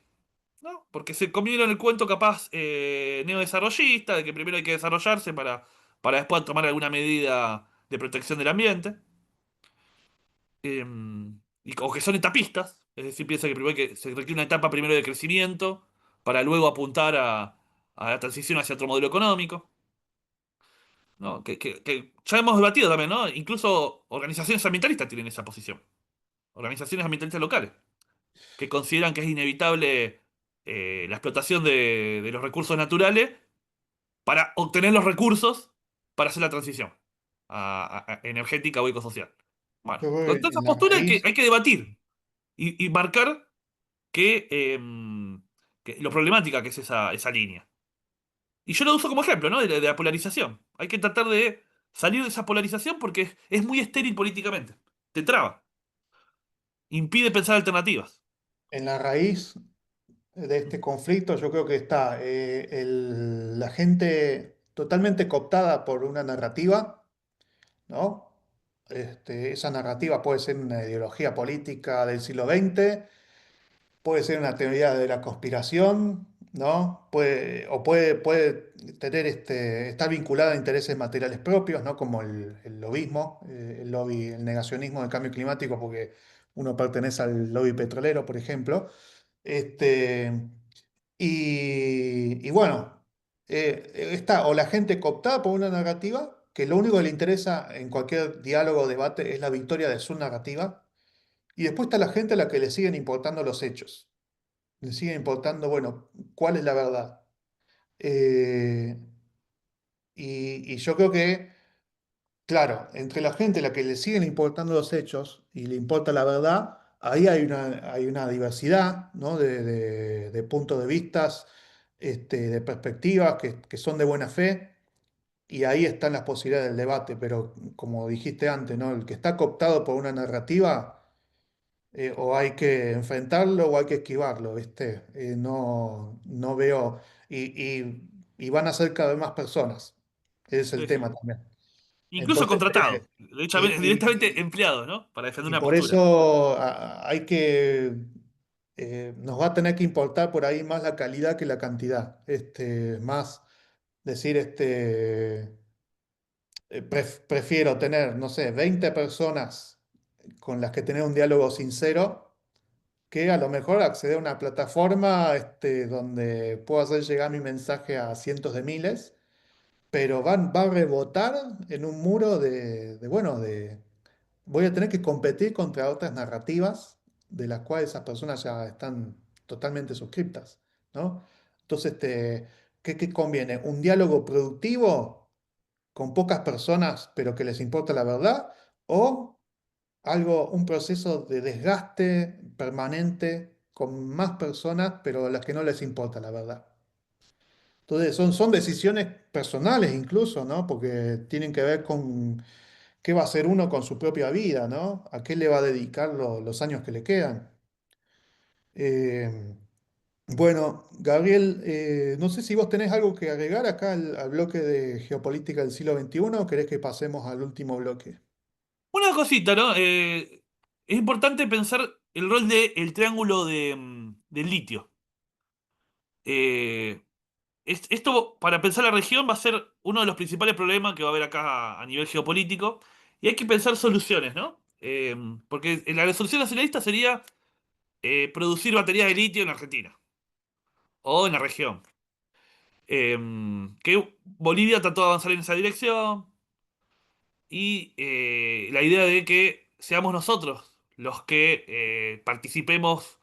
Speaker 2: ¿no? Porque se comieron el cuento capaz neodesarrollista de que primero hay que desarrollarse para después tomar alguna medida de protección del ambiente. eh, o que son etapistas, es decir, piensa que primero se requiere una etapa primero de crecimiento para luego apuntar a la transición hacia otro modelo económico, ¿no? Que ya hemos debatido también, ¿no? Incluso organizaciones ambientalistas tienen esa posición, organizaciones ambientalistas locales, que consideran que es inevitable la explotación de los recursos naturales para obtener los recursos para hacer la transición energética o ecosocial. Bueno,
Speaker 1: Yo creo
Speaker 2: con
Speaker 1: que
Speaker 2: toda esa
Speaker 1: en la
Speaker 2: postura hay
Speaker 1: raíz,
Speaker 2: que debatir y marcar que lo problemática que es esa línea. Y yo lo uso como ejemplo, ¿no? De la polarización. Hay que tratar de salir de esa polarización porque es muy estéril políticamente. Te traba, impide pensar alternativas.
Speaker 1: en la raíz de este conflicto, yo creo que está la gente totalmente cooptada por una narrativa, ¿no? Esa narrativa puede ser una ideología política del siglo XX, puede ser una teoría de la conspiración, ¿no? Puede tener estar vinculada a intereses materiales propios, ¿no? Como el lobismo, el lobby, el negacionismo del cambio climático, porque uno pertenece al lobby petrolero, por ejemplo. Este, y bueno, está o la gente cooptada por una narrativa, que lo único que le interesa en cualquier diálogo o debate es la victoria de su narrativa, y después está la gente a la que le siguen importando los hechos, le siguen importando, bueno, cuál es la verdad. Eh, y yo creo que, claro, entre la gente a la que le siguen importando los hechos y le importa la verdad, ahí hay una diversidad, ¿no? De puntos de vistas, de perspectivas que son de buena fe. Y ahí están las posibilidades del debate, pero como dijiste antes, ¿no? El que está cooptado por una narrativa, o hay que enfrentarlo o hay que esquivarlo, ¿viste? No veo, y van a ser cada vez más personas, ese es el
Speaker 2: Sí, sí.
Speaker 1: tema también.
Speaker 2: Incluso
Speaker 1: Entonces,
Speaker 2: contratados, directamente
Speaker 1: y,
Speaker 2: empleados, ¿no? Para defender
Speaker 1: y
Speaker 2: una
Speaker 1: por
Speaker 2: postura.
Speaker 1: eso hay que, nos va a tener que importar por ahí más la calidad que la cantidad, más decir, prefiero tener, no sé, 20 personas con las que tener un diálogo sincero, que a lo mejor acceder a una plataforma, donde puedo hacer llegar mi mensaje a cientos de miles, pero va a rebotar en un muro bueno, voy a tener que competir contra otras narrativas de las cuales esas personas ya están totalmente suscriptas, ¿no? Entonces, ¿qué conviene? ¿Un diálogo productivo con pocas personas, pero que les importa la verdad? ¿O un proceso de desgaste permanente con más personas, pero a las que no les importa la verdad? Entonces, son decisiones personales incluso, ¿no? Porque tienen que ver con qué va a hacer uno con su propia vida, ¿no? A qué le va a dedicar los años que le quedan. Eh, bueno, Gabriel, no sé si vos tenés algo que agregar acá al bloque de geopolítica del siglo XXI, o querés que pasemos al último bloque.
Speaker 2: Una cosita, ¿no? Es importante pensar el rol del triángulo del litio. Eh, esto, para pensar la región, va a ser uno de los principales problemas que va a haber acá a nivel geopolítico. Y hay que pensar soluciones, ¿no? Porque la solución nacionalista sería producir baterías de litio en Argentina o en la región. Que Bolivia trató de avanzar en esa dirección. Y la idea de que seamos nosotros los que participemos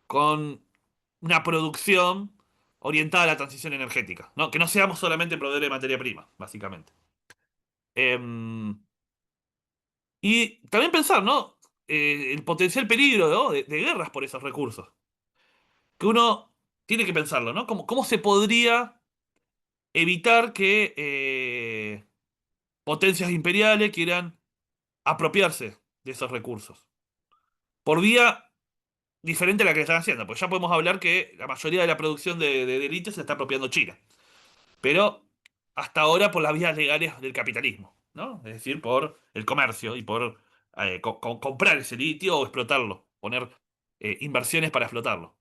Speaker 2: con una producción orientada a la transición energética, ¿no? Que no seamos solamente proveedores de materia prima, básicamente. Y también pensar, ¿no? El potencial peligro, ¿no? De guerras por esos recursos. Que uno tiene que pensarlo, ¿no? ¿Cómo se podría evitar que potencias imperiales quieran apropiarse de esos recursos? Por vía diferente a la que están haciendo. Pues ya podemos hablar que la mayoría de la producción de litio se está apropiando China. Pero hasta ahora por las vías legales del capitalismo, ¿no? Es decir, por el comercio y por comprar ese litio o explotarlo, poner inversiones para explotarlo.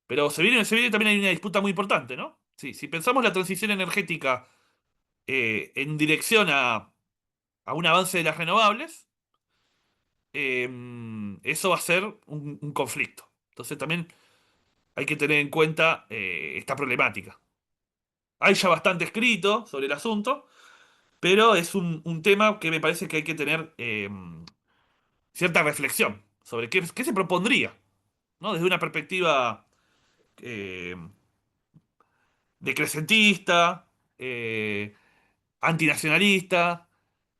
Speaker 2: Pero se viene también hay una disputa muy importante, ¿no? Sí, si pensamos la transición energética en dirección a un avance de las renovables, eso va a ser un conflicto. Entonces también hay que tener en cuenta esta problemática. Hay ya bastante escrito sobre el asunto, pero es un tema que me parece que hay que tener cierta reflexión sobre qué se propondría, ¿no? Desde una perspectiva eh, decrecentista, antinacionalista,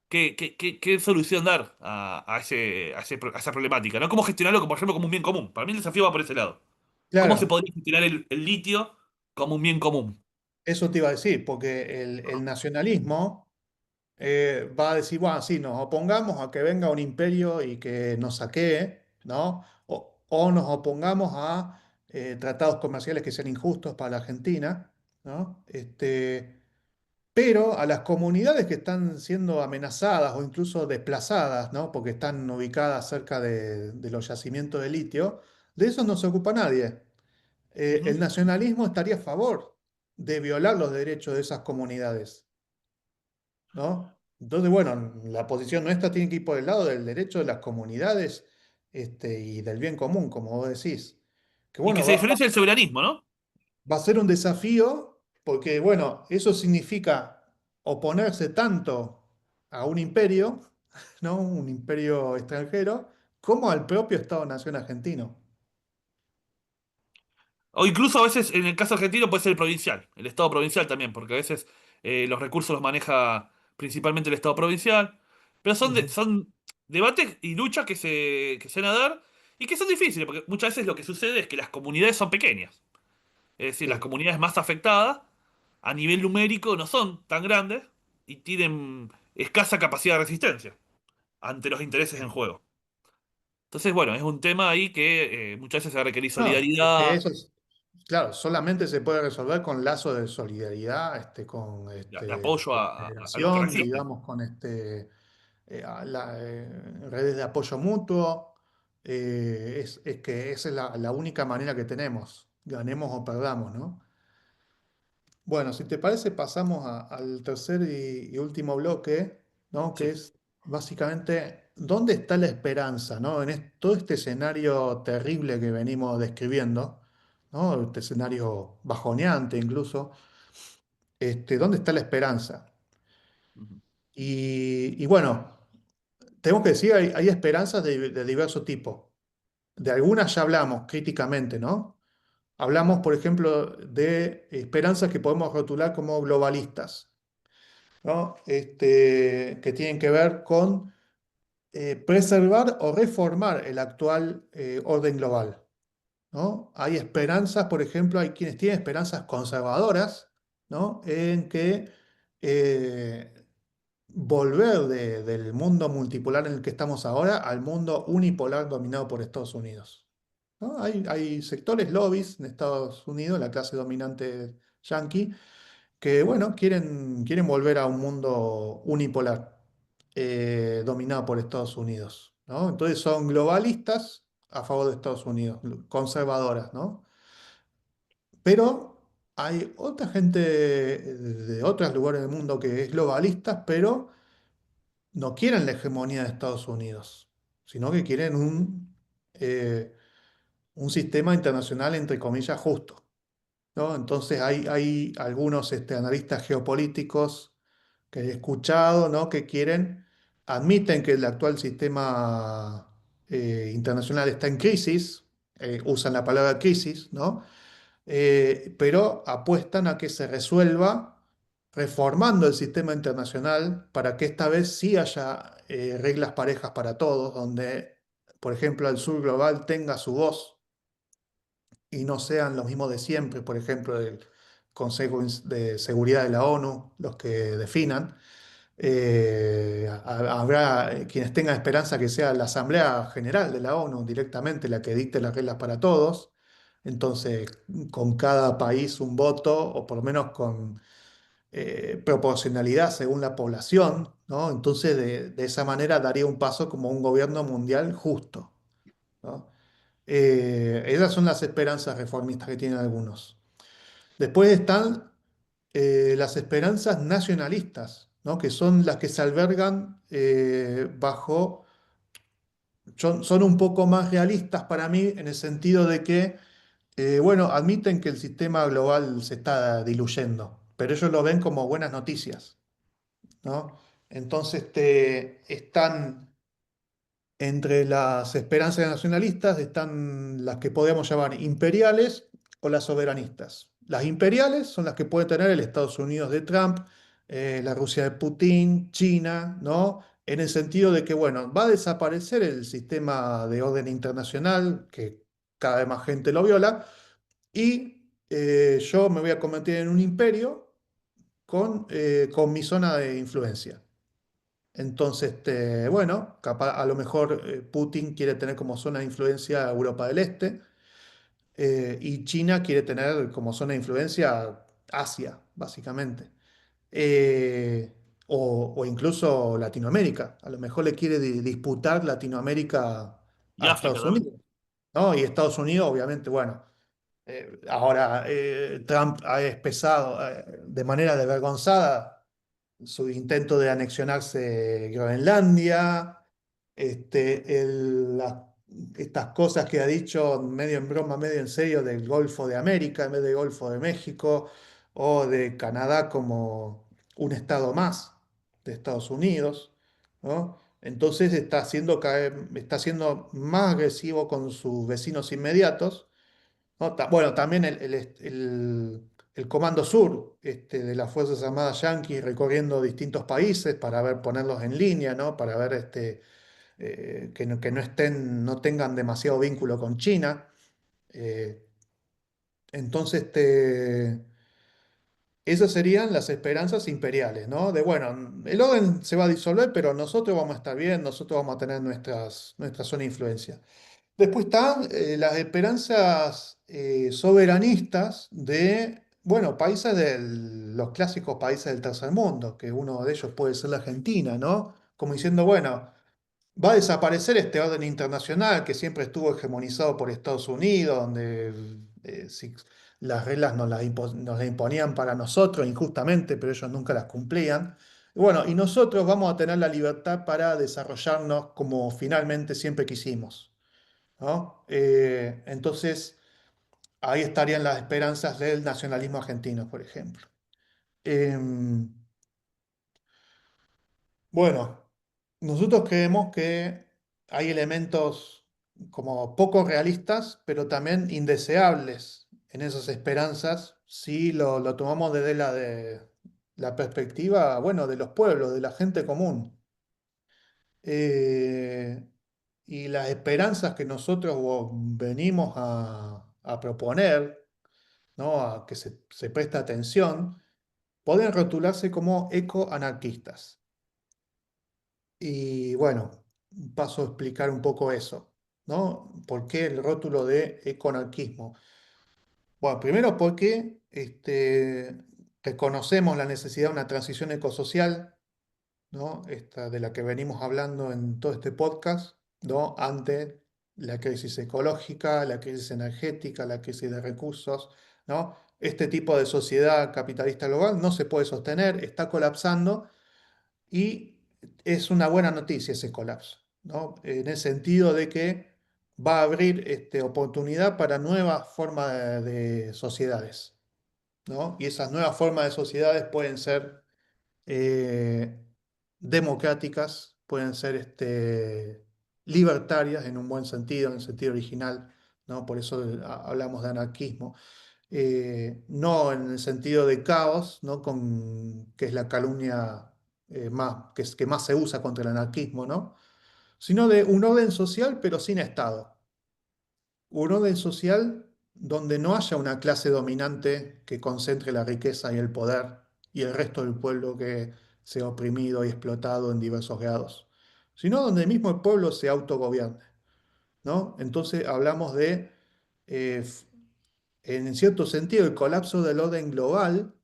Speaker 2: qué solución dar a esa problemática, ¿no? ¿Cómo gestionarlo, como, por ejemplo, como un bien común? Para mí el desafío va por ese lado. ¿Cómo se
Speaker 1: Claro,
Speaker 2: podría gestionar el litio como un bien común?
Speaker 1: eso te iba a decir, porque el nacionalismo va a decir, bueno, sí, nos opongamos a que venga un imperio y que nos saquee, ¿no? O nos opongamos a tratados comerciales que sean injustos para la Argentina, ¿no? Pero a las comunidades que están siendo amenazadas o incluso desplazadas, ¿no? Porque están ubicadas cerca de los yacimientos de litio, de eso no se ocupa nadie. El
Speaker 2: Ujú.
Speaker 1: nacionalismo estaría a favor de violar los derechos de esas comunidades, ¿no? Entonces, bueno, la posición nuestra tiene que ir por el lado del derecho de las comunidades, y del bien común, como vos decís. Que
Speaker 2: Y que
Speaker 1: bueno,
Speaker 2: se diferencia del soberanismo, ¿no?
Speaker 1: va a ser un desafío porque, bueno, eso significa oponerse tanto a un imperio, ¿no? Un imperio extranjero, como al propio Estado-Nación argentino.
Speaker 2: O incluso a veces, en el caso argentino, puede ser el provincial, el Estado provincial también, porque a veces los recursos los maneja principalmente el Estado provincial. Pero
Speaker 1: Ujú.
Speaker 2: son debates y luchas que se van a dar y que son difíciles, porque muchas veces lo que sucede es que las comunidades son pequeñas. Es decir, las
Speaker 1: Sí,
Speaker 2: comunidades más afectadas a nivel numérico no son tan grandes y tienen escasa capacidad de resistencia ante los intereses en
Speaker 1: sí.
Speaker 2: juego. Entonces, bueno, es un tema ahí que muchas veces se va a requerir
Speaker 1: No, es que
Speaker 2: solidaridad,
Speaker 1: eso es, claro, solamente se puede resolver con lazos de solidaridad, con
Speaker 2: de apoyo a los que
Speaker 1: cooperación,
Speaker 2: resisten.
Speaker 1: digamos, con redes de apoyo mutuo. Es que esa es la única manera que tenemos, ganemos o perdamos, ¿no? Bueno, si te parece, pasamos al tercer y último bloque, ¿no? Que
Speaker 2: Sí.
Speaker 1: es básicamente dónde está la esperanza, ¿no? Todo este escenario terrible que venimos describiendo, ¿no? Este escenario bajoneante incluso, ¿dónde está la esperanza?
Speaker 2: Ujú.
Speaker 1: Y bueno, tengo que decir, hay esperanzas de diverso tipo. De algunas ya hablamos críticamente, ¿no? Hablamos, por ejemplo, de esperanzas que podemos rotular como globalistas, ¿no? Que tienen que ver con preservar o reformar el actual orden global, ¿no? Hay esperanzas, por ejemplo, hay quienes tienen esperanzas conservadoras, ¿no? En que eh, volver del mundo multipolar en el que estamos ahora al mundo unipolar dominado por Estados Unidos, ¿no? Hay sectores lobbies en Estados Unidos, la clase dominante yanqui, que bueno, quieren volver a un mundo unipolar, dominado por Estados Unidos, ¿no? Entonces son globalistas a favor de Estados Unidos, conservadoras, ¿no? Pero hay otra gente de otros lugares del mundo que es globalista, pero no quieren la hegemonía de Estados Unidos, sino que quieren un sistema internacional, entre comillas, justo, ¿no? Entonces hay algunos analistas geopolíticos que he escuchado, ¿no? Que admiten que el actual sistema internacional está en crisis, usan la palabra crisis, ¿no? Pero apuestan a que se resuelva reformando el sistema internacional para que esta vez sí haya reglas parejas para todos, donde, por ejemplo, el sur global tenga su voz y no sean los mismos de siempre, por ejemplo, el Consejo de Seguridad de la ONU, los que definan. Habrá quienes tengan esperanza que sea la Asamblea General de la ONU directamente la que dicte las reglas para todos. Entonces, con cada país un voto, o por lo menos con proporcionalidad según la población, ¿no? Entonces, de esa manera daría un paso como un gobierno mundial justo, ¿no? Esas son las esperanzas reformistas que tienen algunos. Después están las esperanzas nacionalistas, ¿no? Que son las que se albergan bajo, son un poco más realistas para mí en el sentido de que, bueno, admiten que el sistema global se está diluyendo, pero ellos lo ven como buenas noticias, ¿no? Entonces están entre las esperanzas nacionalistas, están las que podemos llamar imperiales o las soberanistas. Las imperiales son las que puede tener el Estados Unidos de Trump, la Rusia de Putin, China, ¿no? En el sentido de que, bueno, va a desaparecer el sistema de orden internacional, que cada vez más gente lo viola, y yo me voy a convertir en un imperio con mi zona de influencia. Entonces, bueno, capaz, a lo mejor Putin quiere tener como zona de influencia Europa del Este, y China quiere tener como zona de influencia Asia, básicamente. Eh, o incluso Latinoamérica. A lo mejor le quiere disputar Latinoamérica
Speaker 2: Y
Speaker 1: a
Speaker 2: África
Speaker 1: Estados
Speaker 2: también.
Speaker 1: Unidos, ¿no? Y Estados Unidos, obviamente, bueno, ahora Trump ha expresado de manera desvergonzada su intento de anexionarse Groenlandia, estas cosas que ha dicho medio en broma, medio en serio del Golfo de América en vez del Golfo de México, o de Canadá como un estado más de Estados Unidos, ¿no? Entonces está siendo más agresivo con sus vecinos inmediatos, ¿no? Bueno, también el Comando Sur de las Fuerzas Armadas yanquis recorriendo distintos países para ver, ponerlos en línea, ¿no? Para ver que no estén, no tengan demasiado vínculo con China. Eh, entonces, esas serían las esperanzas imperiales, ¿no? De bueno, el orden se va a disolver, pero nosotros vamos a estar bien, nosotros vamos a tener nuestra zona de influencia. Después están las esperanzas soberanistas de, bueno, países los clásicos países del tercer mundo, que uno de ellos puede ser la Argentina, ¿no? Como diciendo, bueno, va a desaparecer este orden internacional que siempre estuvo hegemonizado por Estados Unidos, donde las reglas nos las imponían para nosotros injustamente, pero ellos nunca las cumplían. Y bueno, y nosotros vamos a tener la libertad para desarrollarnos como finalmente siempre quisimos, ¿no? Entonces, ahí estarían las esperanzas del nacionalismo argentino, por ejemplo. Em, bueno, nosotros creemos que hay elementos como poco realistas, pero también indeseables en esas esperanzas si lo tomamos desde la perspectiva, bueno, de los pueblos, de la gente común. Eh, y las esperanzas que nosotros venimos a proponer, ¿no? A que se preste atención, pueden rotularse como ecoanarquistas. Y bueno, paso a explicar un poco eso, ¿no? ¿Por qué el rótulo de ecoanarquismo? Bueno, primero porque reconocemos la necesidad de una transición ecosocial, ¿no? Esta de la que venimos hablando en todo este podcast, ¿no? Ante la crisis ecológica, la crisis energética, la crisis de recursos, ¿no? Este tipo de sociedad capitalista global no se puede sostener, está colapsando y es una buena noticia ese colapso, ¿no? En el sentido de que va a abrir oportunidad para nuevas formas de sociedades, ¿no? Y esas nuevas formas de sociedades pueden ser eh, democráticas, pueden ser libertarias en un buen sentido, en el sentido original, ¿no? Por eso hablamos de anarquismo. no en el sentido de caos, ¿no? Que es la calumnia que más se usa contra el anarquismo, ¿no? Sino de un orden social pero sin Estado. Un orden social donde no haya una clase dominante que concentre la riqueza y el poder y el resto del pueblo que sea oprimido y explotado en diversos grados, sino donde mismo el pueblo se autogobierne, ¿no? Entonces hablamos de, eh, en cierto sentido, el colapso del orden global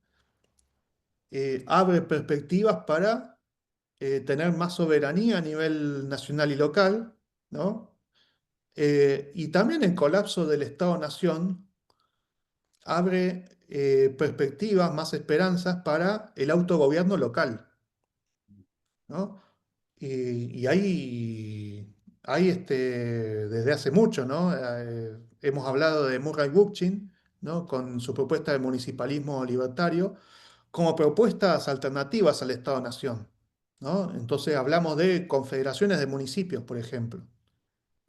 Speaker 1: abre perspectivas para tener más soberanía a nivel nacional y local, ¿no? Y también el colapso del Estado-Nación abre perspectivas, más esperanzas para el autogobierno local, ¿no? Y hay desde hace mucho, ¿no? Hemos hablado de Murray Bookchin, ¿no? Con su propuesta de municipalismo libertario, como propuestas alternativas al Estado-Nación, ¿no? Entonces hablamos de confederaciones de municipios, por ejemplo,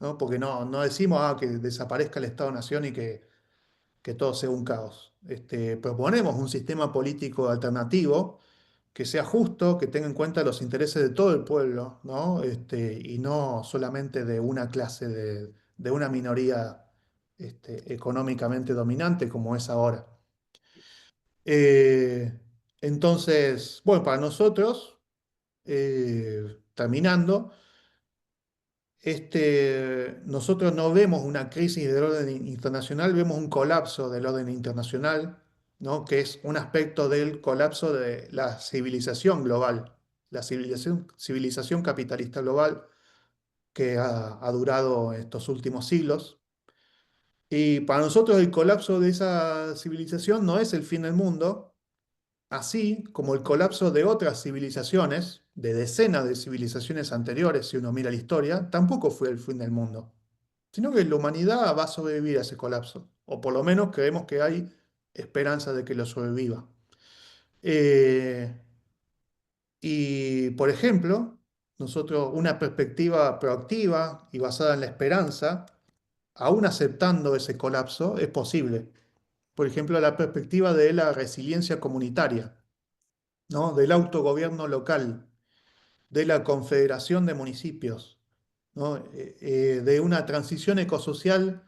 Speaker 1: ¿no? Porque no decimos que desaparezca el Estado-Nación y que todo sea un caos. Proponemos un sistema político alternativo que sea justo, que tenga en cuenta los intereses de todo el pueblo, ¿no? Y no solamente de una clase, de una minoría económicamente dominante como es ahora. Eh, entonces, bueno, para nosotros, terminando, nosotros no vemos una crisis del orden internacional, vemos un colapso del orden internacional, ¿no? Que es un aspecto del colapso de la civilización global, la civilización capitalista global que ha durado estos últimos siglos. Y para nosotros el colapso de esa civilización no es el fin del mundo, así como el colapso de otras civilizaciones, de decenas de civilizaciones anteriores, si uno mira la historia, tampoco fue el fin del mundo, sino que la humanidad va a sobrevivir a ese colapso, o por lo menos creemos que hay esperanza de que lo sobreviva. Eh, y, por ejemplo, nosotros una perspectiva proactiva y basada en la esperanza, aún aceptando ese colapso, es posible. Por ejemplo, la perspectiva de la resiliencia comunitaria, ¿no? Del autogobierno local, de la confederación de municipios, ¿no? De una transición ecosocial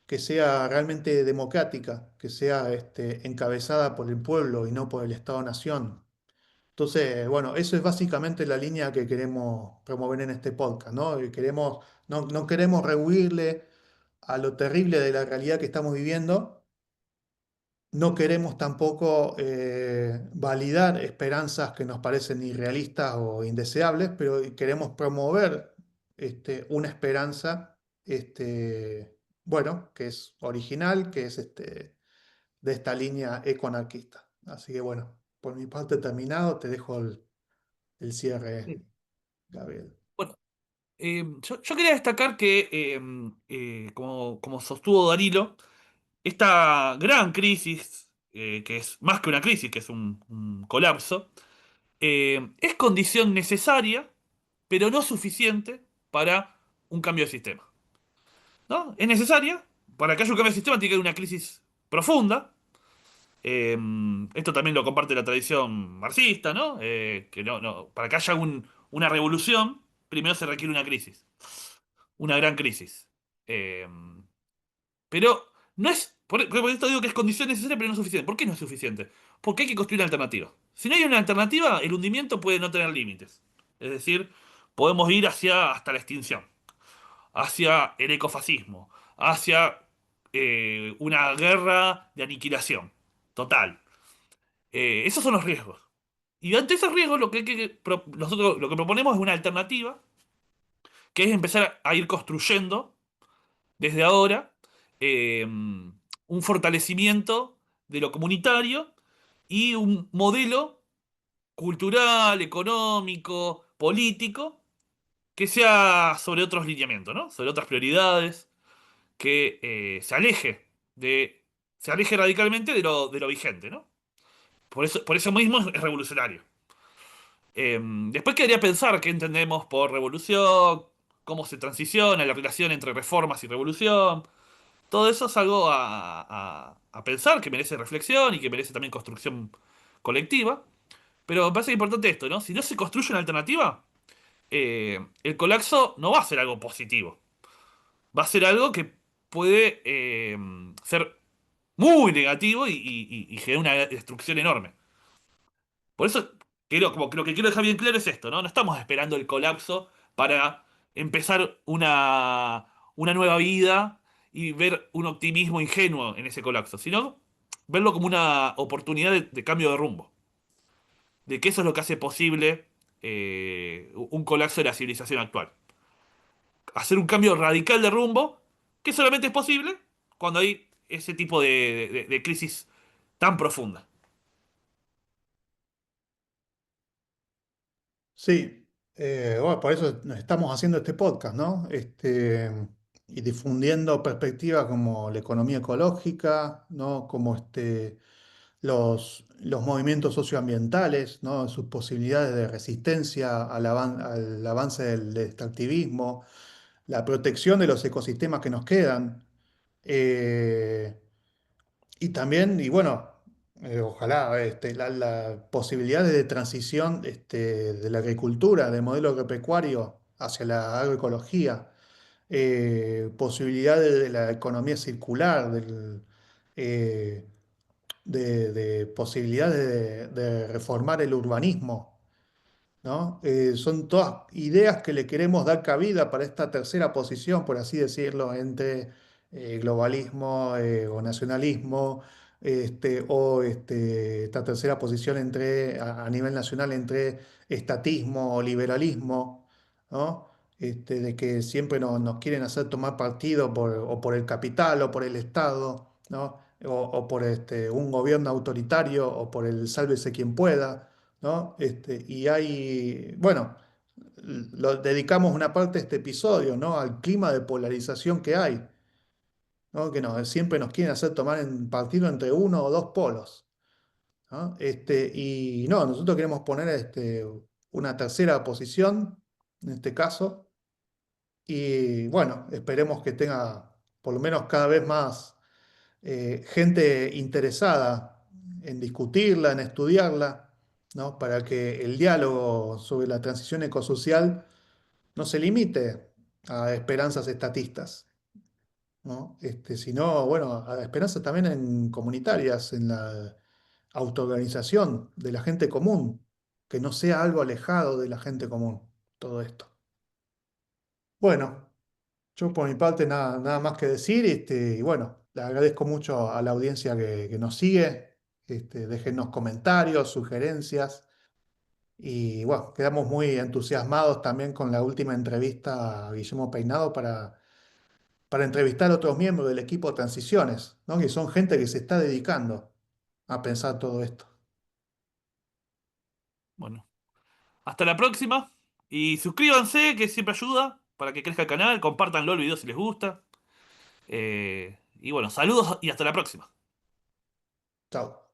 Speaker 1: que sea realmente democrática, que sea encabezada por el pueblo y no por el Estado-Nación. Entonces, bueno, eso es básicamente la línea que queremos promover en este podcast, ¿no? No queremos rehuirle a lo terrible de la realidad que estamos viviendo, no queremos tampoco validar esperanzas que nos parecen irrealistas o indeseables, pero queremos promover una esperanza, bueno, que es original, que es de esta línea ecoanarquista. Así que bueno, por mi parte terminado, te dejo el cierre,
Speaker 2: Sí.
Speaker 1: Gabriel.
Speaker 2: Bueno, yo quería destacar que, como sostuvo Danilo, esta gran crisis, que es más que una crisis, que es un colapso, es condición necesaria, pero no suficiente para un cambio de sistema. ¿No? Es necesaria, para que haya un cambio de sistema tiene que haber una crisis profunda. Eh, Esto también lo comparte la tradición marxista, ¿no? Que para que haya una revolución, primero se requiere una crisis, una gran crisis. Eh, pero no es, por esto digo que es condición necesaria, pero no es suficiente. ¿Por qué no es suficiente? Porque hay que construir una alternativa. Si no hay una alternativa, el hundimiento puede no tener límites. Es decir, podemos ir hasta la extinción, hacia el ecofascismo, hacia una guerra de aniquilación total. Esos son los riesgos. Y ante esos riesgos, nosotros lo que proponemos es una alternativa, que es empezar a ir construyendo desde ahora un fortalecimiento de lo comunitario y un modelo cultural, económico, político, que sea sobre otros lineamientos, ¿no? Sobre otras prioridades, que se aleje radicalmente de lo vigente, ¿no? Por eso mismo es revolucionario. Después quedaría pensar qué entendemos por revolución, cómo se transiciona la relación entre reformas y revolución. Todo eso es algo a pensar, que merece reflexión y que merece también construcción colectiva. Pero me parece importante esto, ¿no? Si no se construye una alternativa, el colapso no va a ser algo positivo. Va a ser algo que puede ser muy negativo y generar una destrucción enorme. Por eso, como que lo que quiero dejar bien claro es esto, ¿no? No estamos esperando el colapso para empezar una nueva vida y ver un optimismo ingenuo en ese colapso, sino verlo como una oportunidad de cambio de rumbo. De que eso es lo que hace posible un colapso de la civilización actual. Hacer un cambio radical de rumbo, que solamente es posible cuando hay ese tipo de crisis tan profunda.
Speaker 1: Sí, bueno, por eso nos estamos haciendo este podcast, ¿no? Y difundiendo perspectivas como la economía ecológica, ¿no? Como los movimientos socioambientales, ¿no? Sus posibilidades de resistencia al avance del extractivismo, la protección de los ecosistemas que nos quedan. eh, y también, y bueno, ojalá las posibilidades de transición de la agricultura, del modelo agropecuario hacia la agroecología, posibilidades de la economía circular, eh, de posibilidades de reformar el urbanismo, ¿no? Son todas ideas que le queremos dar cabida para esta tercera posición, por así decirlo, entre globalismo o nacionalismo, esta tercera posición a nivel nacional entre estatismo o liberalismo, ¿no? De que siempre nos quieren hacer tomar partido o por el capital o por el Estado, ¿no? O por un gobierno autoritario o por el sálvese quien pueda, ¿no? Y bueno, dedicamos una parte de este episodio, ¿no? Al clima de polarización que hay, ¿no? Que siempre nos quieren hacer tomar en partido entre uno o dos polos, ¿no? Y no, nosotros queremos poner una tercera posición, en este caso, y bueno, esperemos que tenga por lo menos cada vez más gente interesada en discutirla, en estudiarla, ¿no? Para que el diálogo sobre la transición ecosocial no se limite a esperanzas estatistas, ¿no? Sino, bueno, a esperanzas también comunitarias, en la autoorganización de la gente común, que no sea algo alejado de la gente común, todo esto. Bueno, yo por mi parte nada más que decir, y bueno, le agradezco mucho a la audiencia que nos sigue, déjennos comentarios, sugerencias, y bueno, quedamos muy entusiasmados también con la última entrevista a Guillermo Peinado para entrevistar a otros miembros del equipo de transiciones, ¿no? Que son gente que se está dedicando a pensar todo esto.
Speaker 2: Bueno, hasta la próxima. Y suscríbanse, que siempre ayuda para que crezca el canal. Compártanlo el video si les gusta. Y bueno, saludos y hasta la próxima.
Speaker 1: Chao.